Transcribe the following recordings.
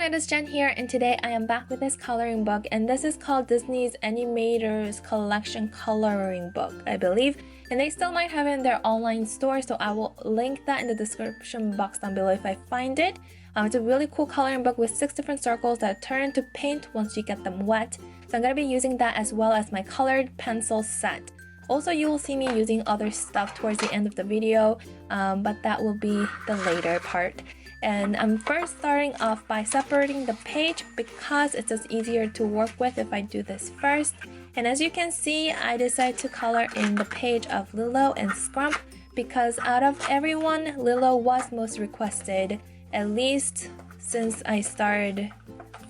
Hi, it's Jen here, and today I am back with this coloring book, and this is called Disney's Animators Collection Coloring Book, I believe, and they still might have it in their online store, so I will link that in the description box down below if I find it. It's a really cool coloring book with 6 different circles that turn into paint once you get them wet, so I'm going to be using that as well as my colored pencil set. Also, you will see me using other stuff towards the end of the video, but that will be the later part. And I'm first starting off by separating the page because it's just easier to work with if I do this first. And as you can see, I decided to color in the page of Lilo and Scrump because out of everyone, Lilo was most requested, at least since I started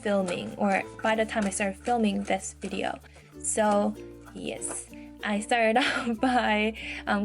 filming, or by the time I started filming this video. So yes, I started off by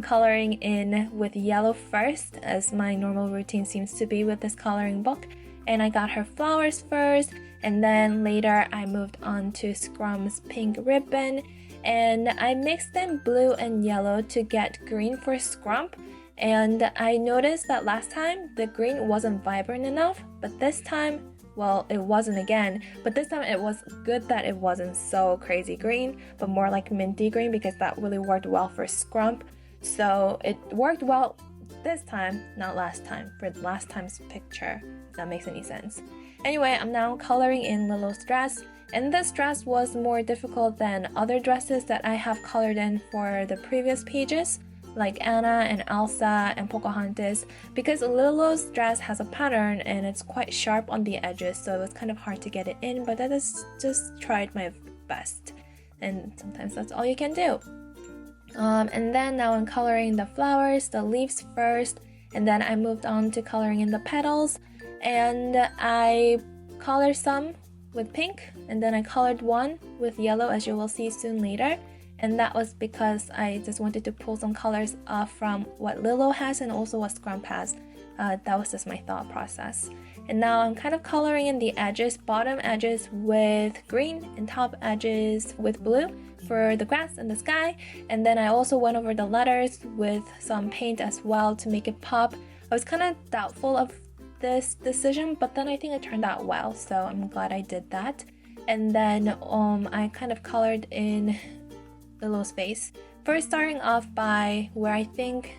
coloring in with yellow first, as my normal routine seems to be with this coloring book. And I got her flowers first, and then later I moved on to Scrump's pink ribbon. And I mixed in blue and yellow to get green for Scrump. And I noticed that last time the green wasn't vibrant enough, but this time, well, it wasn't again, but this time it was good that it wasn't so crazy green, but more like minty green, because that really worked well for Scrump. So it worked well this time, not last time, for last time's picture, if that makes any sense. Anyway, I'm now coloring in Lilo's dress, and this dress was more difficult than other dresses that I have colored in for the previous pages, like Anna and Elsa and Pocahontas, because Lilo's dress has a pattern and it's quite sharp on the edges, so it was kind of hard to get it in, but I just tried my best, and sometimes that's all you can do. And then now I'm coloring the flowers, the leaves first, and then I moved on to coloring in the petals, and I colored some with pink, and then I colored one with yellow, as you will see soon later. And that was because I just wanted to pull some colors off from what Lilo has and also what Scrump has. That was just my thought process. And now I'm kind of coloring in the edges, bottom edges with green and top edges with blue for the grass and the sky. And then I also went over the letters with some paint as well to make it pop. I was kind of doubtful of this decision, but then I think it turned out well, so I'm glad I did that. And then I kind of colored in Lilo's face. First starting off by where I think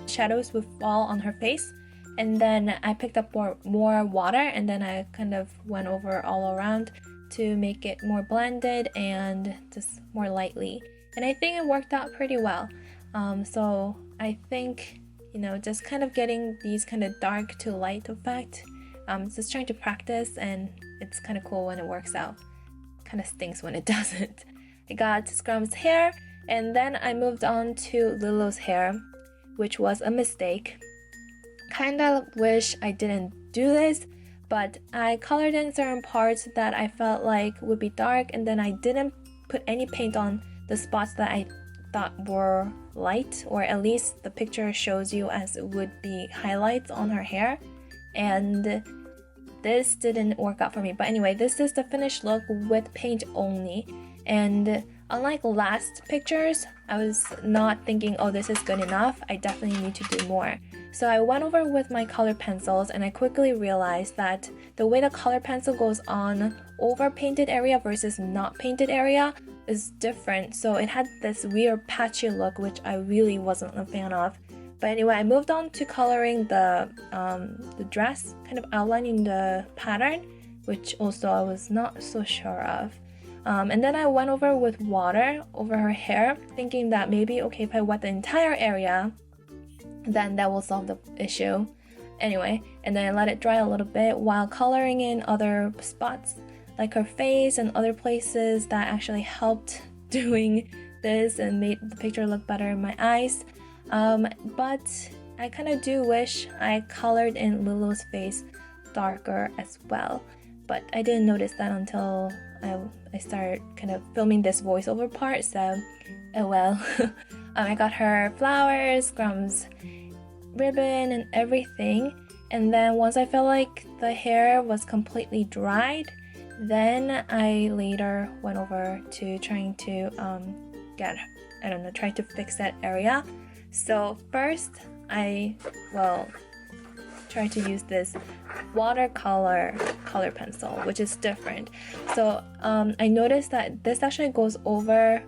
shadows would fall on her face, and then I picked up more water, and then I kind of went over all around to make it more blended and just more lightly. And I think it worked out pretty well. So I think, just kind of getting these kind of dark to light effect, just trying to practice, and it's kind of cool when it works out. Kind of stinks when it doesn't. I got Scrump's hair, and then I moved on to Lilo's hair, which was a mistake. Kinda wish I didn't do this, but I colored in certain parts that I felt like would be dark, and then I didn't put any paint on the spots that I thought were light, or at least the picture shows you as it would be highlights on her hair, and this didn't work out for me. But anyway, this is the finished look with paint only. And unlike last pictures, I was not thinking, oh, this is good enough, I definitely need to do more. So I went over with my color pencils, and I quickly realized that the way the color pencil goes on over painted area versus not painted area is different. So it had this weird patchy look, which I really wasn't a fan of. But anyway, I moved on to coloring the dress, kind of outlining the pattern, which also I was not so sure of. And then I went over with water over her hair, thinking that maybe, okay, if I wet the entire area, then that will solve the issue. Anyway, and then I let it dry a little bit while coloring in other spots, like her face and other places that actually helped doing this and made the picture look better in my eyes. But I kind of do wish I colored in Lilo's face darker as well. But I didn't notice that until I started kind of filming this voiceover part, so oh well. I got her flowers, Scrump's ribbon, and everything. And then once I felt like the hair was completely dried, then I later went over to trying to try to fix that area. So first try to use this watercolor color pencil, which is different. So I noticed that this actually goes over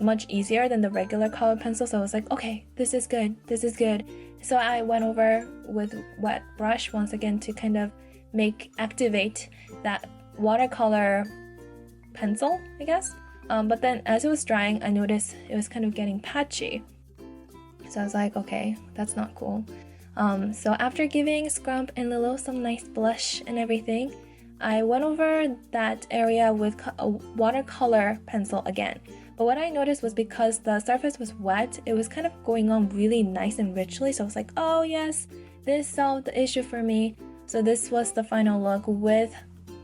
much easier than the regular color pencil, so I was like, okay, this is good, this is good. So I went over with wet brush once again to kind of activate that watercolor pencil, I guess. But then as it was drying, I noticed it was kind of getting patchy. So I was like, okay, that's not cool. So after giving Scrump and Lilo some nice blush and everything, I went over that area with a watercolor pencil again. But what I noticed was because the surface was wet, it was kind of going on really nice and richly. So I was like, oh yes, this solved the issue for me. So this was the final look with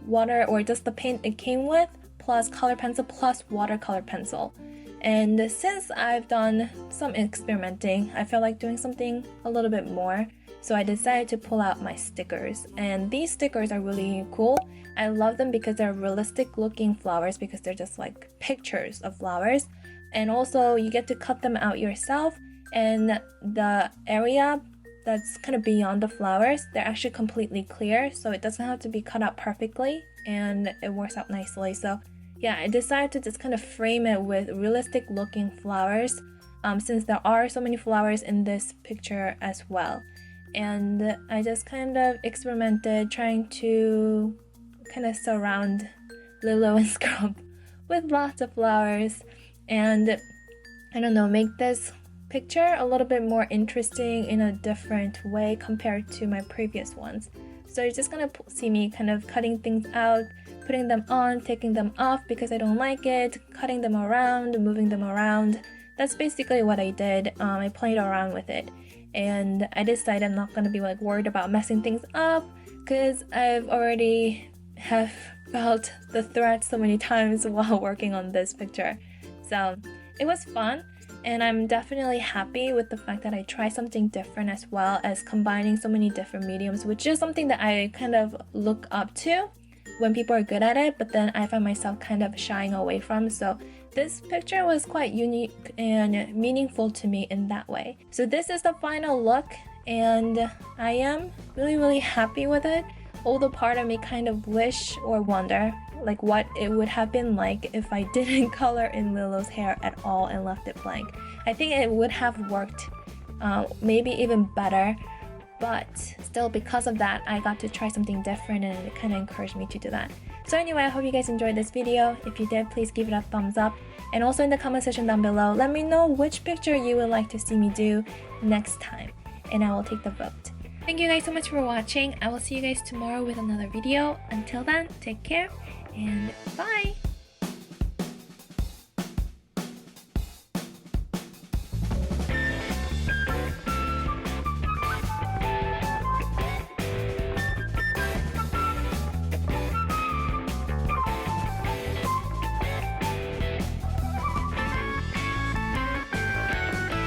water, or just the paint it came with, plus color pencil plus watercolor pencil. And since I've done some experimenting, I felt like doing something a little bit more. So I decided to pull out my stickers. And these stickers are really cool. I love them because they're realistic looking flowers, because they're just like pictures of flowers. And also you get to cut them out yourself. And the area that's kind of beyond the flowers, they're actually completely clear. So it doesn't have to be cut out perfectly. And it works out nicely. So yeah, I decided to just kind of frame it with realistic looking flowers, since there are so many flowers in this picture as well. And I just kind of experimented trying to kind of surround Lilo and Scrump with lots of flowers, and I don't know, make this picture a little bit more interesting in a different way compared to my previous ones. So you're just gonna see me kind of cutting things out, putting them on, taking them off because I don't like it, cutting them around, moving them around. That's basically what I did. I played around with it, and I decided I'm not gonna be like worried about messing things up, because I've already have felt the threat so many times while working on this picture. So it was fun, and I'm definitely happy with the fact that I tried something different, as well as combining so many different mediums, which is something that I kind of look up to when people are good at it, but then I find myself kind of shying away from. So this picture was quite unique and meaningful to me in that way. So this is the final look, and I am really happy with it. Although part of me kind of wish or wonder like what it would have been like if I didn't color in Lilo's hair at all and left it blank. I think it would have worked maybe even better, but still, because of that, I got to try something different, and it kind of encouraged me to do that. So anyway, I hope you guys enjoyed this video. If you did, please give it a thumbs up, and also in the comment section down below, let me know which picture you would like to see me do next time, and I will take the vote. Thank you guys so much for watching. I will see you guys tomorrow with another video. Until then, take care and bye!